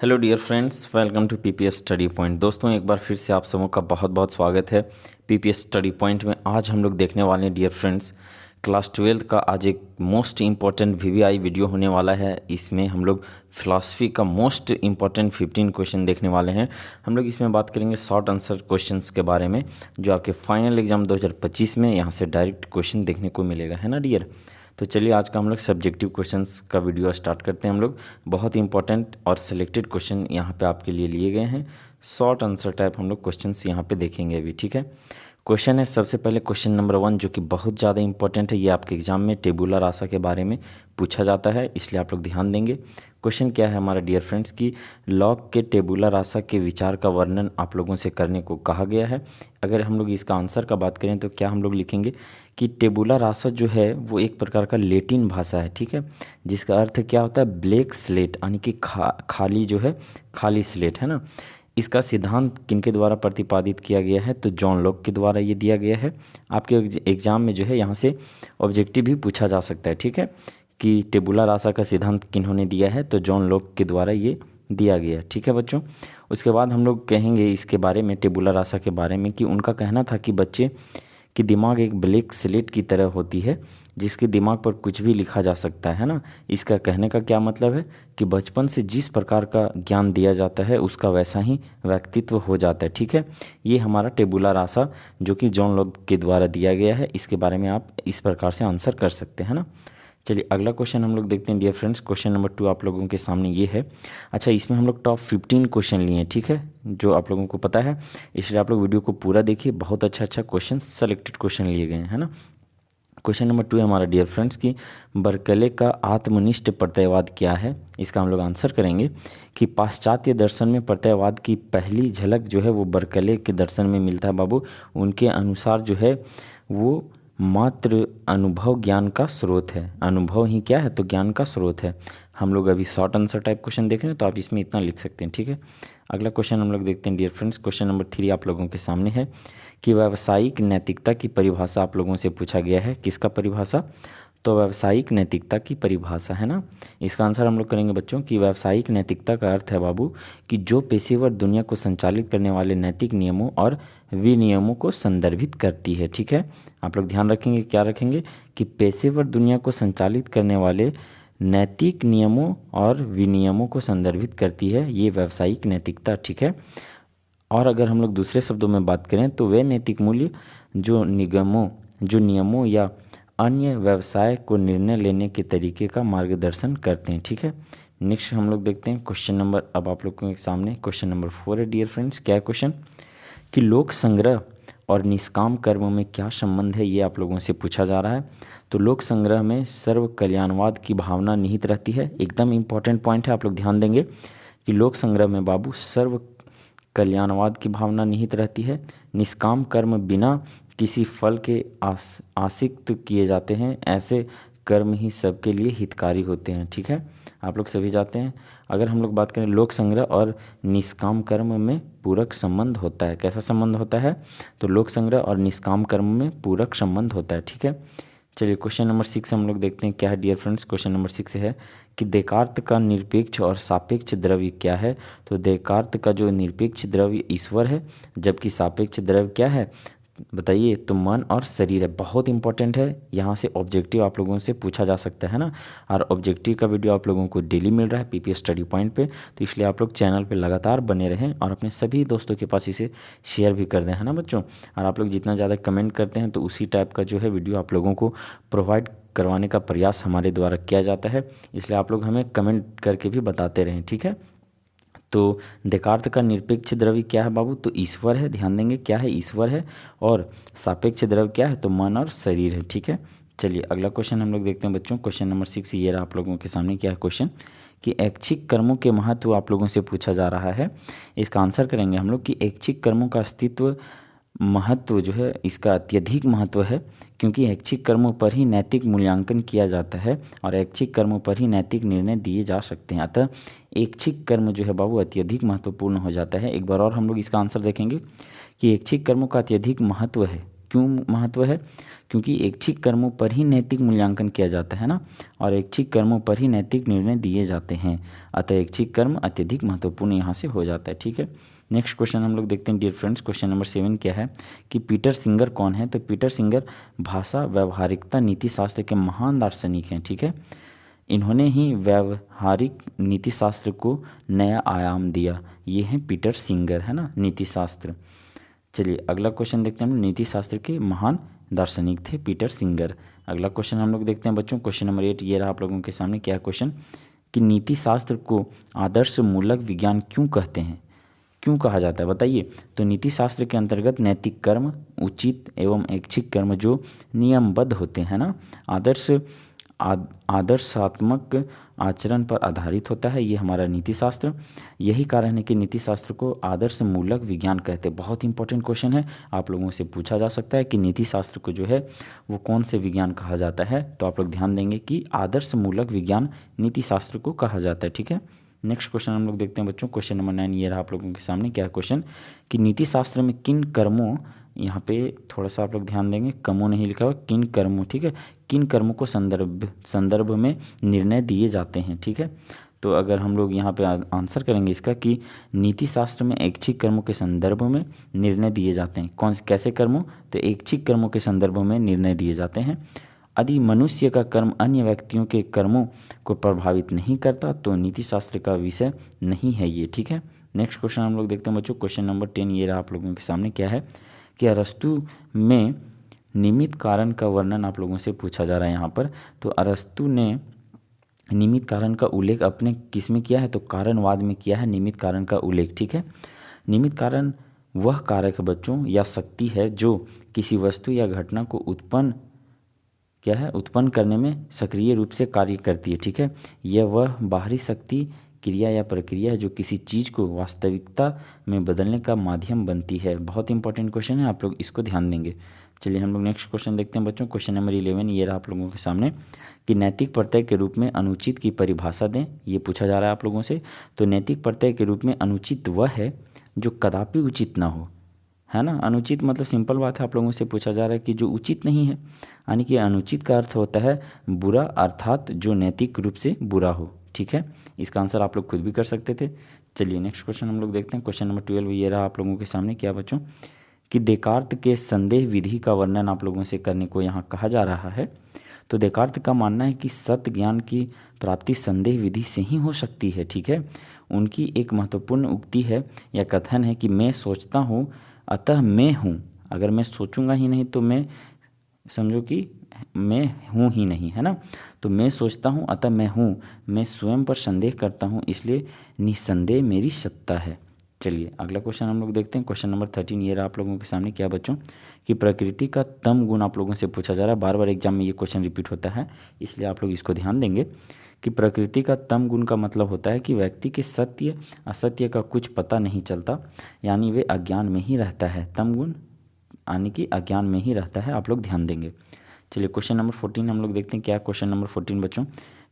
Hello dear friends, welcome to PPS study point. दोस्तों, एक बार फिर से आप सबों का बहुत बहुत स्वागत है पीपीएस स्टडी पॉइंट में। आज हम लोग देखने वाले हैं डियर फ्रेंड्स, क्लास 12 का आज एक मोस्ट इम्पॉर्टेंट वीवीआई वीडियो होने वाला है। इसमें हम लोग फिलॉसफी का मोस्ट इम्पॉर्टेंट 15 क्वेश्चन देखने वाले हैं। हम लोग इसमें बात करेंगे शॉर्ट आंसर क्वेश्चंस के बारे में, जो आपके फाइनल एग्जाम 2025 में यहाँ से डायरेक्ट क्वेश्चन देखने को मिलेगा, है ना डियर। तो चलिए आज का हम लोग सब्जेक्टिव क्वेश्चंस का वीडियो स्टार्ट करते हैं। हम लोग बहुत इंपॉर्टेंट और सिलेक्टेड क्वेश्चन यहाँ पे आपके लिए लिए गए हैं। शॉर्ट आंसर टाइप हम लोग क्वेश्चंस यहाँ पे देखेंगे अभी, ठीक है। क्वेश्चन है सबसे पहले क्वेश्चन नंबर 1, जो कि बहुत ज़्यादा इंपॉर्टेंट है। ये आपके एग्जाम में टेबुला रासा के बारे में पूछा जाता है, इसलिए आप लोग ध्यान देंगे। क्वेश्चन क्या है हमारा डियर फ्रेंड्स कि लॉग के टेबुला रासा के विचार का वर्णन आप लोगों से करने को कहा गया है। अगर हम लोग इसका आंसर का बात करें तो क्या हम लोग लिखेंगे कि टेबुला रासा जो है वो एक प्रकार का लैटिन भाषा है, ठीक है, जिसका अर्थ क्या होता है ब्लैक स्लेट, यानी कि खाली जो है, खाली स्लेट, है ना। इसका सिद्धांत किनके द्वारा प्रतिपादित किया गया है, तो जॉन लॉक के द्वारा ये दिया गया है। आपके एग्जाम में जो है यहाँ से ऑब्जेक्टिव भी पूछा जा सकता है, ठीक है, कि टेबुला रासा का सिद्धांत किन्होंने दिया है, तो जॉन लॉक के द्वारा ये दिया गया, ठीक है बच्चों। उसके बाद हम लोग कहेंगे इसके बारे में, टेबुला रासा के बारे में, कि उनका कहना था कि बच्चे कि दिमाग एक ब्लैक स्लेट की तरह होती है, जिसके दिमाग पर कुछ भी लिखा जा सकता है ना। इसका कहने का क्या मतलब है कि बचपन से जिस प्रकार का ज्ञान दिया जाता है उसका वैसा ही व्यक्तित्व हो जाता है, ठीक है। ये हमारा टेबुला रासा जो कि जॉन लॉक के द्वारा दिया गया है, इसके बारे में आप इस प्रकार से आंसर कर सकते हैं ना। चलिए अगला क्वेश्चन हम लोग देखते हैं डियर फ्रेंड्स। क्वेश्चन नंबर 2 आप लोगों के सामने ये है। अच्छा, इसमें हम लोग टॉप 15 क्वेश्चन लिए हैं, ठीक है, जो आप लोगों को पता है, इसलिए आप लोग वीडियो को पूरा देखिए। बहुत अच्छा क्वेश्चन, सेलेक्टेड क्वेश्चन लिए गए हैं, है ना। क्वेश्चन नंबर 2 है हमारा डियर फ्रेंड्स कि बर्कले का आत्मनिष्ठ प्रत्ययवाद क्या है। इसका हम लोग आंसर करेंगे कि पाश्चात्य दर्शन में प्रत्ययवाद की पहली झलक जो है वो बर्कले के दर्शन में मिलता है बाबू। उनके अनुसार जो है वो मात्र अनुभव ज्ञान का स्रोत है। अनुभव ही क्या है, तो ज्ञान का स्रोत है। हम लोग अभी शॉर्ट आंसर टाइप क्वेश्चन देख रहे हैं, तो आप इसमें इतना लिख सकते हैं, ठीक है। अगला क्वेश्चन हम लोग देखते हैं डियर फ्रेंड्स। क्वेश्चन नंबर 3 आप लोगों के सामने है कि व्यावसायिक नैतिकता की परिभाषा आप लोगों से पूछा गया है। किसका परिभाषा, तो व्यावसायिक नैतिकता की परिभाषा, है ना। इसका आंसर हम लोग करेंगे बच्चों कि व्यावसायिक नैतिकता का अर्थ है बाबू कि जो पेशेवर दुनिया को संचालित करने वाले नैतिक नियमों और विनियमों को संदर्भित करती है, ठीक है। आप लोग ध्यान रखेंगे, क्या रखेंगे कि पेशेवर दुनिया को संचालित करने वाले नैतिक नियमों और विनियमों को संदर्भित करती है, ये व्यावसायिक नैतिकता, ठीक है। और अगर हम लोग दूसरे शब्दों में बात करें तो वे नैतिक मूल्य जो नियमों या अन्य व्यवसाय को निर्णय लेने के तरीके का मार्गदर्शन करते हैं, ठीक है। नेक्स्ट हम लोग देखते हैं क्वेश्चन नंबर, अब आप लोगों के सामने क्वेश्चन नंबर 4 है डियर फ्रेंड्स। क्या है क्वेश्चन कि लोक संग्रह और निष्काम कर्म में क्या संबंध है, ये आप लोगों से पूछा जा रहा है। तो लोक संग्रह में सर्व कल्याणवाद की भावना निहित रहती है। एकदम इंपॉर्टेंट पॉइंट है, आप लोग ध्यान देंगे कि लोक संग्रह में बाबू सर्व कल्याणवाद की भावना निहित रहती है। निष्काम कर्म बिना किसी फल के आसक्त किए जाते हैं, ऐसे कर्म ही सबके लिए हितकारी होते हैं, ठीक है, आप लोग सभी जानते हैं। अगर हम लोग बात करें लोक संग्रह और निष्काम कर्म में पूरक संबंध होता है। कैसा संबंध होता है, तो लोक संग्रह और निष्काम कर्म में पूरक संबंध होता है, ठीक है। चलिए क्वेश्चन नंबर 6 हम लोग देखते हैं क्या है डियर फ्रेंड्स। क्वेश्चन नंबर 6 है कि देकार्त का निरपेक्ष और सापेक्ष द्रव्य क्या है। तो देकार्त का जो निरपेक्ष द्रव्य ईश्वर है, जबकि सापेक्ष द्रव्य क्या है बताइए, तो मन और शरीर है। बहुत इंपॉर्टेंट है, यहाँ से ऑब्जेक्टिव आप लोगों से पूछा जा सकता है ना। और ऑब्जेक्टिव का वीडियो आप लोगों को डेली मिल रहा है पीपीएस स्टडी पॉइंट पे, तो इसलिए आप लोग चैनल पे लगातार बने रहें और अपने सभी दोस्तों के पास इसे शेयर भी कर दें, है ना बच्चों। और आप लोग जितना ज़्यादा कमेंट करते हैं तो उसी टाइप का जो है वीडियो आप लोगों को प्रोवाइड करवाने का प्रयास हमारे द्वारा किया जाता है, इसलिए आप लोग हमें कमेंट करके भी बताते रहें, ठीक है। तो देकार्त का निरपेक्ष द्रव्य क्या है बाबू, तो ईश्वर है। ध्यान देंगे क्या है, ईश्वर है। और सापेक्ष द्रव्य क्या है, तो मन और शरीर है, ठीक है। चलिए अगला क्वेश्चन हम लोग देखते हैं बच्चों। क्वेश्चन नंबर 6 ये रहा आप लोगों के सामने। क्या है क्वेश्चन कि ऐच्छिक कर्मों के महत्व आप लोगों से पूछा जा रहा है। इसका आंसर करेंगे हम लोग कि ऐच्छिक कर्मों का अस्तित्व, महत्व जो है इसका अत्यधिक महत्व है, क्योंकि ऐच्छिक कर्मों पर ही नैतिक मूल्यांकन किया जाता है और ऐच्छिक कर्मों पर ही नैतिक निर्णय दिए जा सकते हैं। अतः ऐच्छिक कर्म जो है बाबू अत्यधिक महत्वपूर्ण हो जाता है। एक बार और हम लोग इसका आंसर देखेंगे कि ऐच्छिक कर्मों का अत्यधिक महत्व है, क्यों महत्व है? क्योंकि ऐच्छिक कर्मों पर ही नैतिक मूल्यांकन किया जाता है ना, और ऐच्छिक कर्मों पर ही नैतिक निर्णय दिए जाते हैं। अतः ऐच्छिक कर्म अत्यधिक महत्वपूर्ण यहाँ से हो जाता है। ठीक है, नेक्स्ट क्वेश्चन हम लोग देखते हैं डियर फ्रेंड्स। क्वेश्चन नंबर 7 क्या है कि पीटर सिंगर कौन है? तो पीटर सिंगर भाषा व्यवहारिकता नीति शास्त्र के महान दार्शनिक हैं। ठीक है, इन्होंने ही व्यवहारिक नीति शास्त्र को नया आयाम दिया। ये हैं पीटर सिंगर, है ना, नीति शास्त्र। चलिए अगला क्वेश्चन देखते हैं हम। नीति शास्त्र के महान दार्शनिक थे पीटर सिंगर। अगला क्वेश्चन हम लोग देखते हैं बच्चों। क्वेश्चन नंबर 8 ये रहा आप लोगों के सामने। क्या क्वेश्चन कि नीति शास्त्र को आदर्श मूलक विज्ञान क्यों कहते हैं? क्यों कहा जाता है बताइए? तो नीति शास्त्र के अंतर्गत नैतिक कर्म, उचित एवं ऐच्छिक कर्म जो नियमबद्ध होते हैं ना, आदर्शात्मक आचरण पर आधारित होता है, ये हमारा नीति शास्त्र। यही कारण है कि नीति शास्त्र को आदर्श मूलक विज्ञान कहते हैं। बहुत इंपॉर्टेंट क्वेश्चन है, आप लोगों से पूछा जा सकता है कि नीति शास्त्र को जो है वो कौन से विज्ञान कहा जाता है। तो आप लोग ध्यान देंगे कि आदर्श मूलक विज्ञान नीति शास्त्र को कहा जाता है। ठीक है, नेक्स्ट क्वेश्चन हम लोग देखते हैं बच्चों। क्वेश्चन नंबर 9 ये रहा आप लोगों के सामने। क्या क्वेश्चन कि नीति शास्त्र में किन कर्मों, यहाँ पे थोड़ा सा आप लोग ध्यान देंगे, कर्मों नहीं लिखा हुआ, किन कर्मों, ठीक है, किन कर्मों को संदर्भ में निर्णय दिए जाते हैं। ठीक है, तो अगर हम लोग यहाँ पे आंसर करेंगे इसका कि नीति शास्त्र में ऐच्छिक कर्मों के संदर्भ में निर्णय दिए जाते हैं। कौन कैसे कर्मों? तो ऐच्छिक कर्मों के संदर्भ में निर्णय दिए जाते हैं। यदि मनुष्य का कर्म अन्य व्यक्तियों के कर्मों को प्रभावित नहीं करता तो नीति शास्त्र का विषय नहीं है ये। ठीक है, नेक्स्ट क्वेश्चन हम लोग देखते हैं बच्चों। क्वेश्चन नंबर 10 ये रहा आप लोगों के सामने। क्या है कि अरस्तु में निमित्त कारण का वर्णन आप लोगों से पूछा जा रहा है यहाँ पर। तो अरस्तु ने निमित्त कारण का उल्लेख अपने किस में किया है? तो कारणवाद में किया है निमित्त कारण का उल्लेख। ठीक है, निमित्त कारण वह कारक है बच्चों या शक्ति है जो किसी वस्तु या घटना को उत्पन्न करने में सक्रिय रूप से कार्य करती है। ठीक है, यह वह बाहरी शक्ति, क्रिया या प्रक्रिया है जो किसी चीज़ को वास्तविकता में बदलने का माध्यम बनती है। बहुत इंपॉर्टेंट क्वेश्चन है, आप लोग इसको ध्यान देंगे। चलिए हम लोग नेक्स्ट क्वेश्चन देखते हैं बच्चों। क्वेश्चन नंबर 11 ये रहा आप लोगों के सामने कि नैतिक प्रत्यय के रूप में अनुचित की परिभाषा दें, ये पूछा जा रहा है आप लोगों से। तो नैतिक प्रत्यय के रूप में अनुचित वह है जो कदापि उचित ना हो, है ना। अनुचित मतलब सिंपल बात है, आप लोगों से पूछा जा रहा है कि जो उचित नहीं है, यानी कि अनुचित का अर्थ होता है बुरा, अर्थात जो नैतिक रूप से बुरा हो। ठीक है, इसका आंसर आप लोग खुद भी कर सकते थे। चलिए नेक्स्ट क्वेश्चन हम लोग देखते हैं। क्वेश्चन नंबर 12 ये रहा आप लोगों के सामने। क्या बच्चों कि देकार्त के संदेह विधि का वर्णन आप लोगों से करने को यहाँ कहा जा रहा है। तो देकार्त का मानना है कि सत्य ज्ञान की प्राप्ति संदेह विधि से ही हो सकती है। ठीक है, उनकी एक महत्वपूर्ण उक्ति है या कथन है कि मैं सोचता हूँ अतः मैं हूँ। अगर मैं सोचूंगा ही नहीं तो मैं, समझो कि मैं हूँ ही नहीं, है ना। तो मैं सोचता हूँ अतः मैं हूँ, मैं स्वयं पर संदेह करता हूँ इसलिए निसंदेह मेरी सत्ता है। चलिए अगला क्वेश्चन हम लोग देखते हैं। क्वेश्चन नंबर 13 ये रहा आप लोगों के सामने। क्या बच्चों कि प्रकृति का तम गुण आप लोगों से पूछा जा रहा है। बार बार एग्जाम में ये क्वेश्चन रिपीट होता है, इसलिए आप लोग इसको ध्यान देंगे कि प्रकृति का तम गुण का मतलब होता है कि व्यक्ति के सत्य असत्य का कुछ पता नहीं चलता, यानी वे अज्ञान में ही रहता है। तम गुण यानी कि अज्ञान में ही रहता है, आप लोग ध्यान देंगे। चलिए क्वेश्चन नंबर 14 हम लोग देखते हैं। क्या क्वेश्चन नंबर 14 बच्चों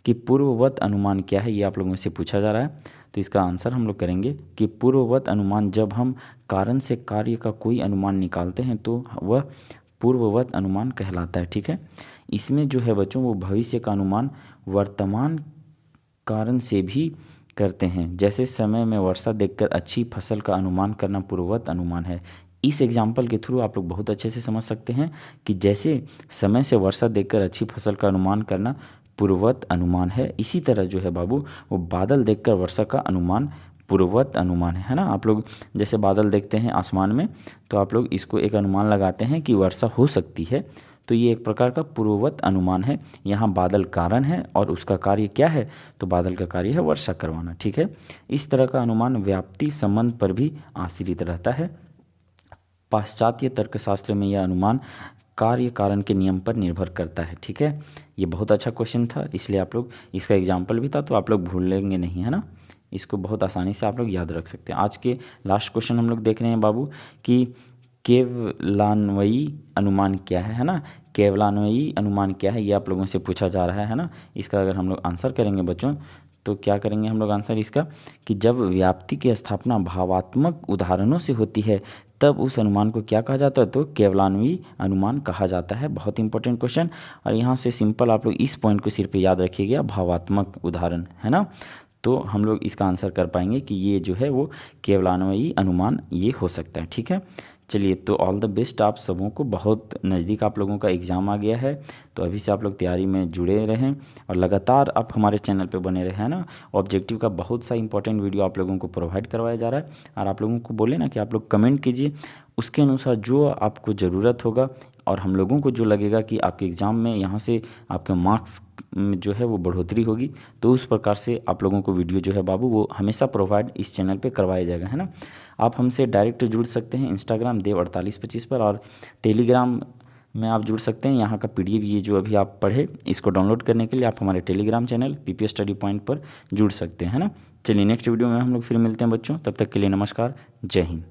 कि पूर्ववत अनुमान क्या है, ये आप लोगों से पूछा जा रहा है। तो इसका आंसर हम लोग करेंगे कि पूर्ववत अनुमान, जब हम कारण से कार्य का कोई अनुमान निकालते हैं तो वह पूर्ववत अनुमान कहलाता है। ठीक है, इसमें जो है बच्चों वो भविष्य का अनुमान वर्तमान कारण से भी करते हैं। जैसे समय में वर्षा देखकर अच्छी फसल का अनुमान करना पूर्ववत अनुमान है। इस एग्जाम्पल के थ्रू आप लोग बहुत अच्छे से समझ सकते हैं कि जैसे समय से वर्षा देखकर अच्छी फसल का अनुमान करना पूर्ववत अनुमान है, इसी तरह जो है बाबू वो बादल देखकर वर्षा का अनुमान पूर्ववत अनुमान है ना। आप लोग जैसे बादल देखते हैं आसमान में तो आप लोग इसको एक अनुमान लगाते हैं कि वर्षा हो सकती है, तो ये एक प्रकार का पूर्ववत अनुमान है। यहाँ बादल कारण है और उसका कार्य क्या है, तो बादल का कार्य है वर्षा करवाना। ठीक है, इस तरह का अनुमान व्याप्ति संबंध पर भी आश्रित रहता है। पाश्चात्य तर्कशास्त्र में यह अनुमान कार्य कारण के नियम पर निर्भर करता है। ठीक है, ये बहुत अच्छा क्वेश्चन था, इसलिए आप लोग इसका एग्जाम्पल भी था तो आप लोग भूलेंगे नहीं, है ना। इसको बहुत आसानी से आप लोग याद रख सकते हैं। आज के लास्ट क्वेश्चन हम लोग देख रहे हैं बाबू कि केवलान्वयी अनुमान क्या है ना। केवलान्वयी अनुमान क्या है ये आप लोगों से पूछा जा रहा है ना। इसका अगर हम लोग आंसर करेंगे बच्चों तो क्या करेंगे हम लोग आंसर इसका कि जब व्याप्ति की स्थापना भावात्मक उदाहरणों से होती है तब उस अनुमान को क्या कहा जाता है, तो केवलान्वयी अनुमान कहा जाता है। बहुत इंपॉर्टेंट क्वेश्चन। और यहाँ से सिंपल आप लोग इस पॉइंट को सिर्फ याद रखिएगा, भावात्मक उदाहरण, है ना, तो हम लोग इसका आंसर कर पाएंगे कि ये जो है वो केवलान्वयी अनुमान ये हो सकता है। ठीक है, चलिए, तो ऑल द बेस्ट आप सबों को। बहुत नज़दीक आप लोगों का एग्ज़ाम आ गया है, तो अभी से आप लोग तैयारी में जुड़े रहें और लगातार आप हमारे चैनल पे बने रहें, है ना। ऑब्जेक्टिव का बहुत सा इंपॉर्टेंट वीडियो आप लोगों को प्रोवाइड करवाया जा रहा है, और आप लोगों को बोले ना कि आप लोग कमेंट कीजिए, उसके अनुसार जो आपको ज़रूरत होगा और हम लोगों को जो लगेगा कि आपके एग्ज़ाम में यहाँ से आपके मार्क्स में जो है वो बढ़ोतरी होगी, तो उस प्रकार से आप लोगों को वीडियो जो है बाबू वो हमेशा प्रोवाइड इस चैनल पे करवाया जाएगा, है ना। आप हमसे डायरेक्ट जुड़ सकते हैं इंस्टाग्राम देव 4825 पर, और टेलीग्राम में आप जुड़ सकते हैं। यहाँ का PDF ये जो अभी आप पढ़े, इसको डाउनलोड करने के लिए आप हमारे Telegram channel PPS study point पर जुड़ सकते हैं, है ना। चलिए, नेक्स्ट वीडियो में हम लोग फिर मिलते हैं बच्चों, तब तक के लिए नमस्कार, जय हिंद।